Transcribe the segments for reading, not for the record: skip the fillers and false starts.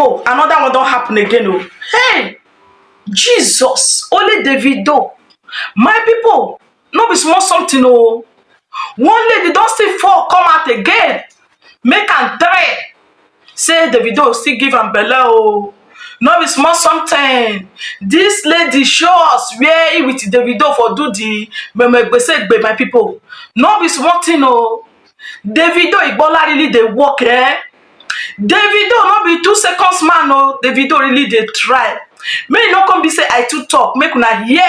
people, another one don't happen again. Oh, hey, Jesus, only Davido. My people, no be small something. Oh, one lady don't still fall, come out again. Make am try. Say Davido still give am belle. Oh, no be small something. This lady show us where he with Davido for do the memegbesegbe, my people. No be small thing. Oh, Davido Igbola really dey work. Davido no be 2 seconds man. Oh, Davido really dey try. May no come be say I too talk. Make una hear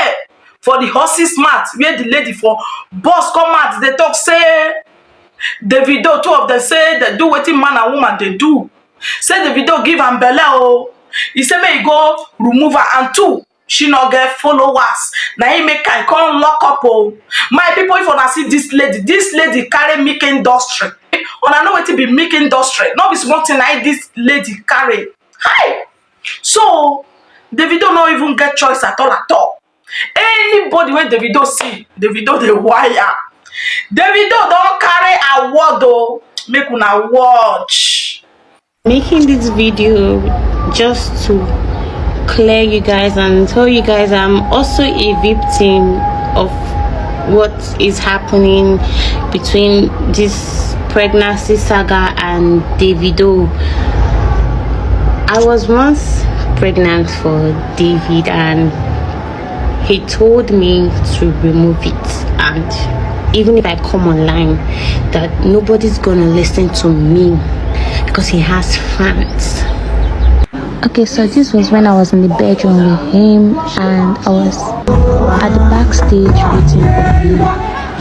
for the horses mouth where the lady for boss come out. They talk say Davido, two of them say they do wetin man and woman they do. Say Davido give am belle. Oh, he say make he go remove her, and two, she no get followers. Now he make I come lock up. Oh, my people, if una see this lady carry milk industry. Una know wetin be milk industry. No be small thing na this lady carry. Hi. So Davido no even get choice at all. Anybody when Davido see, Davido dey wire. Davido don carry award. Oh, make una watch. Making this video just to clear you guys and tell you guys I'm also a victim of what is happening between this pregnancy saga and Davido. I was once pregnant for David and he told me to remove it, and even if I come online that nobody's gonna listen to me because he has fans. Okay, so this was when I was in the bedroom with him and I was at the backstage waiting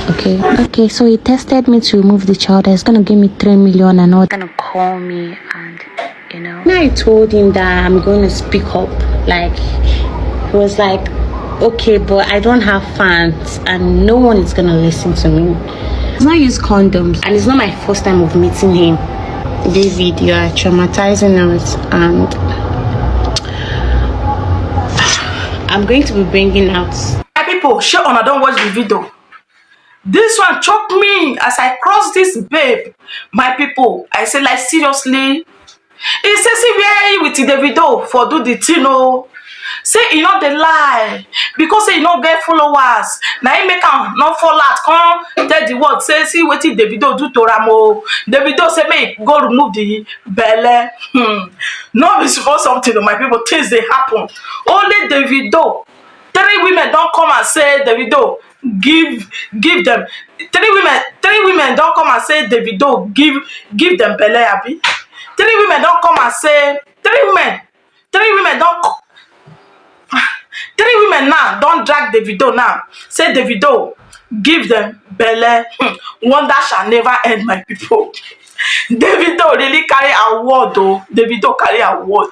for him. Okay, so he tested me to remove the child. He's gonna give me 3 million and all. Gonna call me, and you know. Then I told him that I'm going to speak up. Like, he was like, okay, but I don't have fans and no one is gonna listen to me. He's not use condoms, and it's not my first time of meeting him. David, you are traumatizing us, and I'm going to be bringing out. My people, share on. I don't watch the video. This one choke me as I cross this babe. My people, I say like seriously. He say see where he with Davido for do the thing. Oh, say he not the lie because say he not get followers. Now he make am not fall out. Come tell the word. Say see what Davido do to Ramo. Davido say make go remove the belle. No be small something. My people, things they happen. Only Davido. 3 women don't come and say Davido give them. 3 women don't come and say Davido give them belle. Abi 3 women don't come and say 3 women don't. 3 women now don't drag Davido now. Say Davido give them belle. Wonder shall never end, my people. Davido really carry award. Oh, Davido carry award.